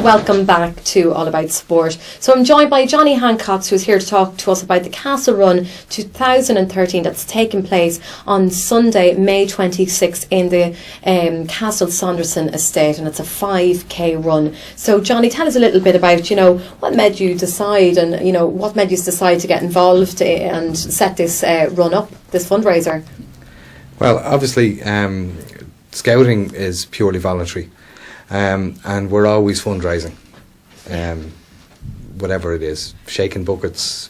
welcome back to All About Sport. So I'm joined by Johnny Hancock, who's here to talk to us about the Castle Run 2013 that's taking place on Sunday, May 26th in the Castle Saunderson estate, and it's a 5k run. So Johnny, tell us a little bit about, what made you decide, and what made you decide to get involved and set this run up, this fundraiser? Well, obviously scouting is purely voluntary. And we're always fundraising, whatever it is, shaking buckets,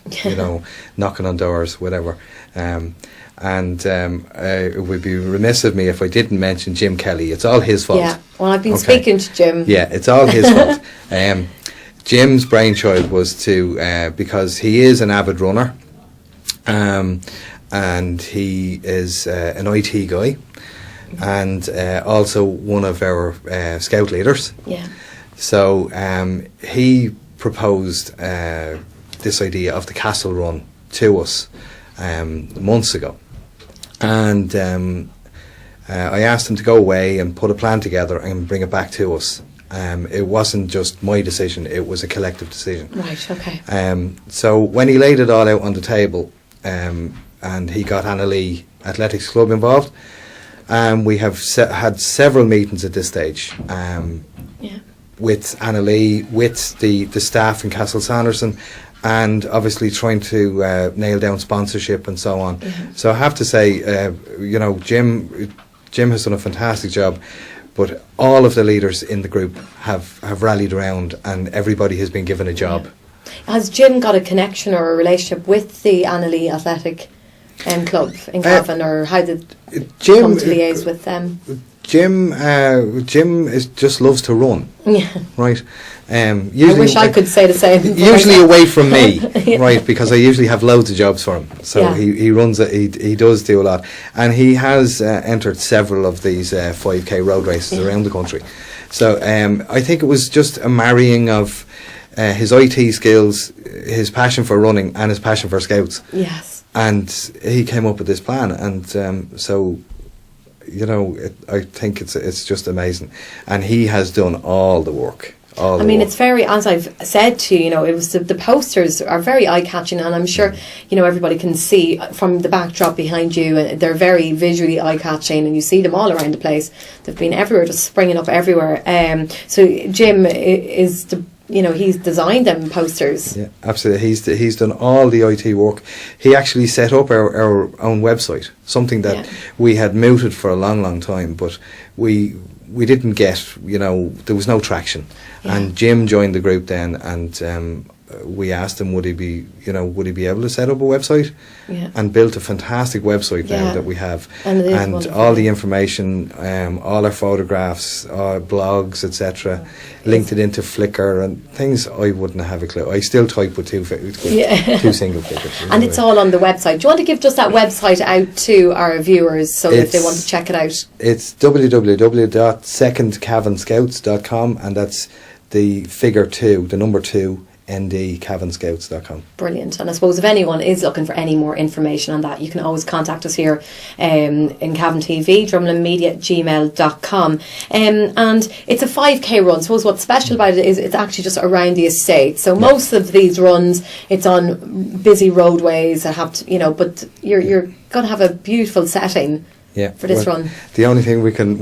knocking on doors, whatever. It would be remiss of me if I didn't mention Jim Kelly. It's all his fault. Yeah, well, I've been speaking to Jim. Yeah, it's all his fault. Jim's brainchild was because he is an avid runner, and he is an IT guy. And also one of our scout leaders. Yeah. So he proposed this idea of the Castle Run to us months ago, and I asked him to go away and put a plan together and bring it back to us. It wasn't just my decision; it was a collective decision. Right. Okay. So when he laid it all out on the table, and he got Annalee Athletics Club involved. We have had several meetings at this stage with Annalee, with the staff in Castle Saunderson, and obviously trying to nail down sponsorship and so on. Mm-hmm. So I have to say, Jim has done a fantastic job, but all of the leaders in the group have rallied around, and everybody has been given a job. Yeah. Has Jim got a connection or a relationship with the Annalee Athletic club in Cavan, or how did Jim come to liaise with them? Jim just loves to run. Yeah. Right. I wish I could say the same. Usually away from me, yeah. Right, because I usually have loads of jobs for him. So yeah. he runs it. He does do a lot, and he has entered several of these 5k road races around the country. So I think it was just a marrying of his IT skills, his passion for running, and his passion for scouts. Yes. And he came up with this plan, and I think it's just amazing. And he has done all the work. It's very, as I've said to you, it was the posters are very eye-catching, and I'm sure everybody can see from the backdrop behind you, and they're very visually eye-catching, and you see them all around the place. They've been everywhere, just springing up everywhere. So Jim is he's designed them posters. Yeah, absolutely. He's done all the IT work. He actually set up our own website, something that we had mooted for a long time, but we didn't get, there was no traction. Yeah. And Jim joined the group then, and we asked him would he be able to set up a website, and built a fantastic website now that we have, and all the information, all our photographs, our blogs, etc., linked it into Flickr and things. I wouldn't have a clue. I still type with two single flickers. And it's all on the website. Do you want to give just that website out to our viewers, so if they want to check it out? It's www.secondcavanscouts.com, and that's the figure 2, the number 2, ndcavanscouts.com. Brilliant. And I suppose if anyone is looking for any more information on that, you can always contact us here in Cavan TV, drumlinmedia@gmail.com. And it's a 5k run. I suppose what's special about it is it's actually just around the estate. So most of these runs, it's on busy roadways that have to, but you're going to have a beautiful setting. Yeah, for this run. The only thing we can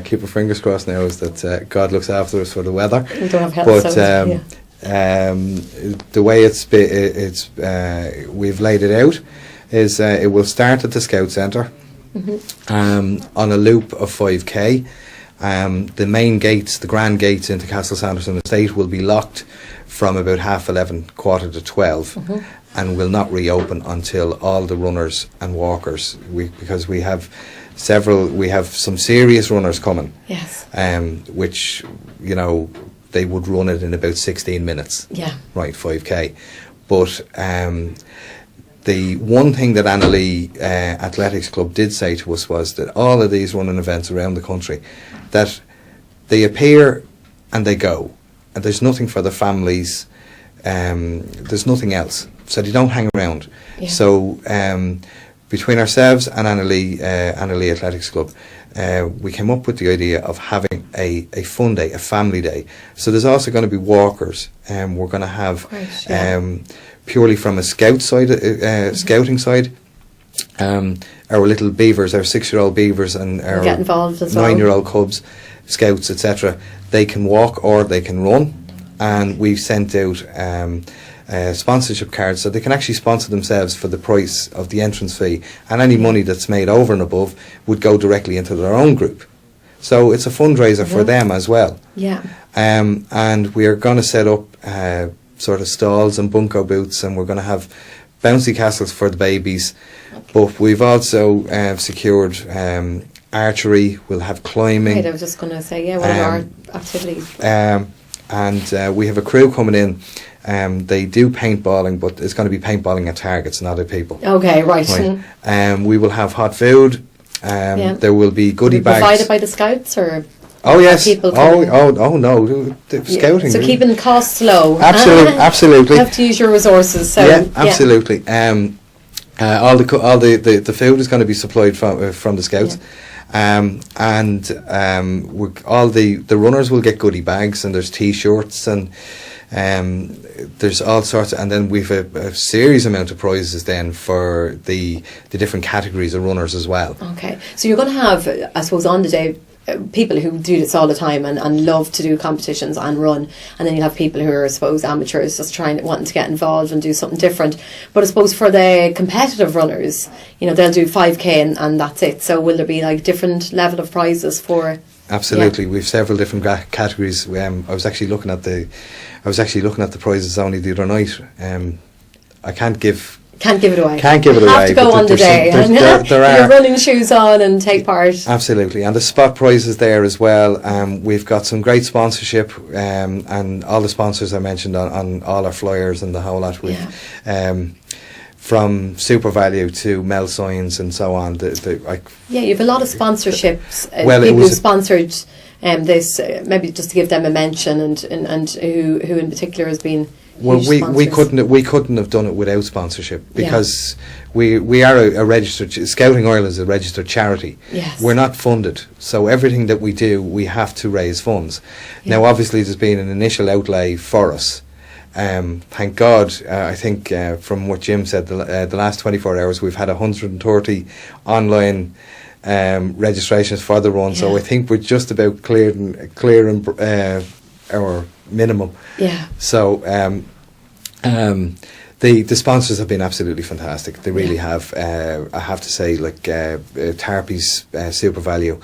keep our fingers crossed now is that God looks after us for the weather. We don't have help, the way we've laid it out is it will start at the Scout Centre, on a loop of 5k. The main gates, the grand gates into Castle Saunderson Estate, will be locked from about 11:30, 11:45, and will not reopen until all the runners and walkers, because we have some serious runners coming. Yes. Which they would run it in about 16 minutes. Yeah. Right, 5k. But the one thing that Annalee Athletics Club did say to us was that all of these running events around the country, that they appear and they go, and there's nothing for the families, there's nothing else, so they don't hang around. Yeah. So between ourselves and Annalee Athletics Club, we came up with the idea of having a fun day, a family day. So there's also going to be walkers, and we're going to have purely from a scout side, scouting side. Our little beavers, our 6-year-old beavers, and our get involved as 9-year-old cubs, scouts, etc. They can walk or they can run, and we've sent out sponsorship cards so they can actually sponsor themselves for the price of the entrance fee, and any money that's made over and above would go directly into their own group. So it's a fundraiser for them as well. Yeah. And we are going to set up sort of stalls and bunko booths, and we're going to have bouncy castles for the babies. But we've also secured archery. We'll have climbing. Right, I was just going to say, one of our activities. And we have a crew coming in. They do paintballing, but it's going to be paintballing at targets, not at people. Okay, right. We will have hot food. There will be goodie bags. Provided by the scouts, or? Oh yes. People oh no. Scouting. So keeping costs low. Absolutely. You have to use your resources. So, absolutely. All the food is going to be supplied from the scouts. All the runners will get goodie bags, and there's T-shirts, and there's all sorts and then we've a serious amount of prizes then for the different categories of runners as well. Okay, so you're going to have, I suppose, on the day, people who do this all the time and love to do competitions and run, and then you'll have people who are, I suppose, amateurs, just wanting to get involved and do something different. But I suppose for the competitive runners, they'll do 5k and that's it. So will there be like different level of prizes for? Absolutely, we've several different categories. I was actually looking at the prizes only the other night. I can't give it away. Can't give it away. Have to go on the day. There are your running shoes on and take part. Absolutely, and the spot prizes there as well. We've got some great sponsorship, and all the sponsors I mentioned on all our flyers and the whole lot. From Super Value to Mel Signs and so on. You have a lot of sponsorships. People who sponsored this. Maybe just to give them a mention, and who in particular has been. Well, we couldn't have done it without sponsorship, because we are a registered Scouting Ireland is a registered charity. Yes. We're not funded, so everything that we do, we have to raise funds. Yeah. Now, obviously, there's been an initial outlay for us. Thank God. I think from what Jim said, the last 24 hours we've had 130 online registrations for the run. Yeah. So I think we're just about clearing our minimum. Yeah. So the sponsors have been absolutely fantastic. They really have. I have to say, like Tarpey's Super Value.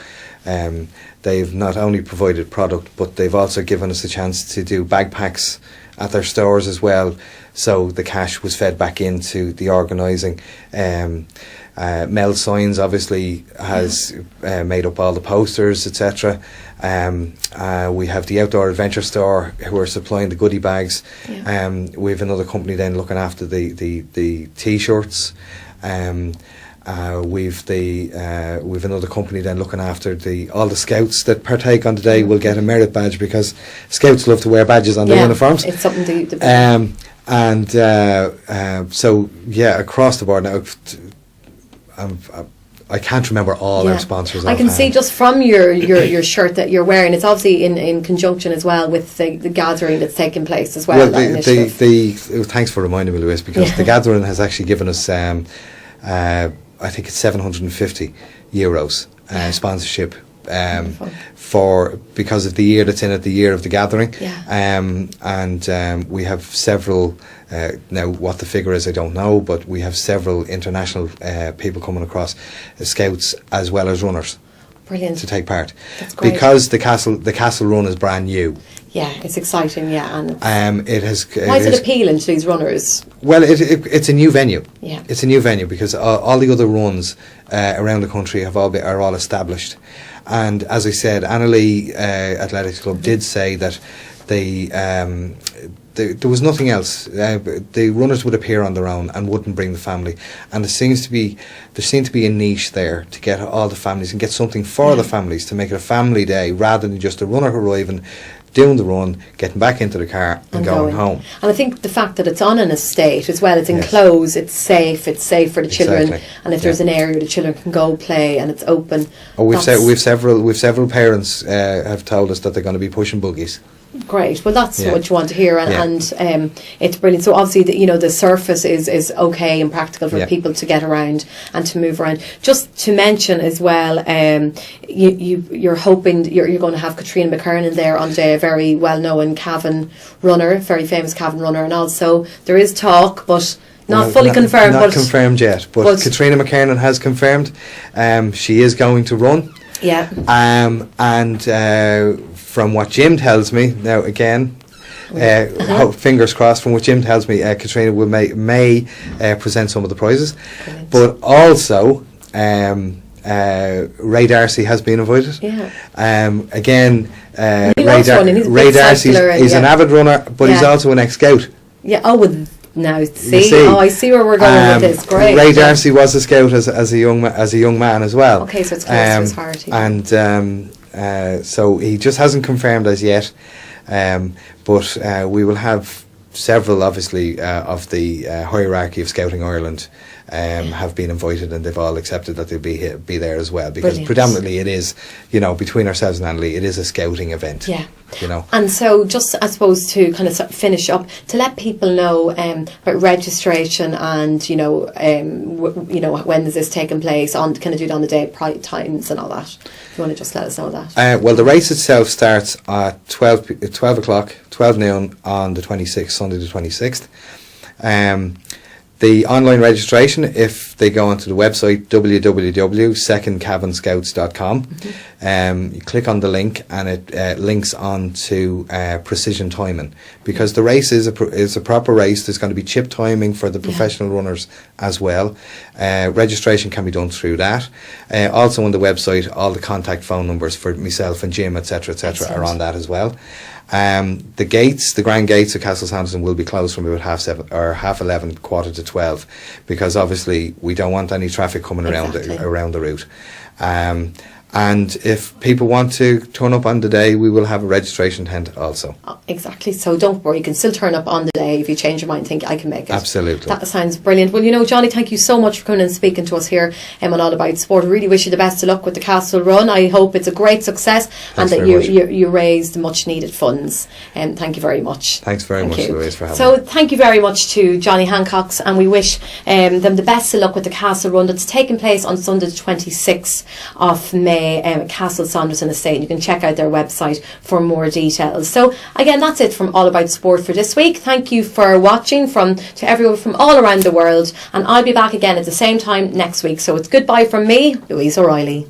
They've not only provided product, but they've also given us a chance to do bagpacks at their stores as well. So the cash was fed back into the organising. Mel Signs obviously has made up all the posters, etc. We have the Outdoor Adventure Store who are supplying the goodie bags. Yeah. We have another company then looking after the T-shirts. We've another company then looking after all the scouts that partake on the day will get a merit badge, because scouts love to wear badges on their uniforms. It's something to so across the board now. I can't remember all our sponsors. I can see just from your shirt that you're wearing, it's obviously in conjunction as well with the gathering that's taking place as well. Thanks for reminding me, Louise, because the gathering has actually given us I think it's €750 sponsorship because of the year that's in it, the year of the gathering. And we have several. Now, what the figure is, I don't know, but we have several international people coming across, scouts as well as runners. Brilliant. To take part. That's great. Because the castle run is brand new. Yeah, it's exciting. Yeah, and it has. Why is it appealing to these runners? Well, it's a new venue. Yeah, it's a new venue because all the other runs around the country are all established, and as I said, Annalee Athletics Club did say that there was nothing else. The runners would appear on their own and wouldn't bring the family, and there seemed to be a niche there to get all the families and get something for the families to make it a family day rather than just a runner arriving, doing the run, getting back into the car and going home. And I think the fact that it's on an estate as well, it's enclosed, it's safe for the children, and if there's an area the children can go play and it's open. Oh, we've several parents have told us that they're going to be pushing buggies. Great. Well, that's what you want to hear, and it's brilliant. So obviously, the surface is okay and practical for people to get around and to move around. Just to mention as well, you're hoping you're going to have Katrina McKernan there on day, a very well-known Cavan runner, very famous Cavan runner, and also there is talk, but not fully confirmed. Not confirmed yet, but Katrina McKernan has confirmed she is going to run. Yeah. And from what Jim tells me, now again, fingers crossed, from what Jim tells me, Katrina will may present some of the prizes. Brilliant. But also, Ray Darcy has been invited. Yeah. Again, Ray Darcy is an avid runner, but he's also an ex-scout. Yeah. Oh, well, now see. Oh, I see where we're going with this. Great. Ray Darcy was a scout as a young man as well. Okay, so it's close to his heart. And so he just hasn't confirmed as yet, but we will have several, obviously, of the hierarchy of Scouting Ireland have been invited, and they've all accepted that they'll be there as well, because predominantly it is, between ourselves and Annalise, it is a scouting event. Yeah. And so just, I suppose, to kind of finish up, to let people know about registration and, when is this taking place, can I do it on the day, times and all that? If you want to just let us know that. Well, the race itself starts at 12 o'clock, 12 noon on the 26th, Sunday the 26th. The online registration, if they go onto the website www.secondcabinscouts.com, you click on the link and it links on to precision timing, because the race is a proper race. There's going to be chip timing for the professional runners as well. Registration can be done through that. Also on the website, all the contact phone numbers for myself and Jim, etc., are on that as well. The grand gates of Castle Sanderson will be closed from about 11:30, 12, because obviously we don't want any traffic coming around the route. And if people want to turn up on the day, we will have a registration tent also. Oh, exactly. So don't worry, you can still turn up on the day if you change your mind and think, I can make it. Absolutely. That sounds brilliant. Well, Johnny, thank you so much for coming and speaking to us here on All About Sport. I really wish you the best of luck with the Castle Run. I hope it's a great success. Thanks, and that you raised much needed funds. Thank you very much. Thanks very much, Louise, for having me. So thank you very much to Johnny Hancock's, and we wish them the best of luck with the Castle Run that's taking place on Sunday the 26th of May at Castle Sanderson Estate. You can check out their website for more details. So again, that's it from All About Sport for this week. Thank you for watching to everyone from all around the world, and I'll be back again at the same time next week. So it's goodbye from me, Louise O'Reilly.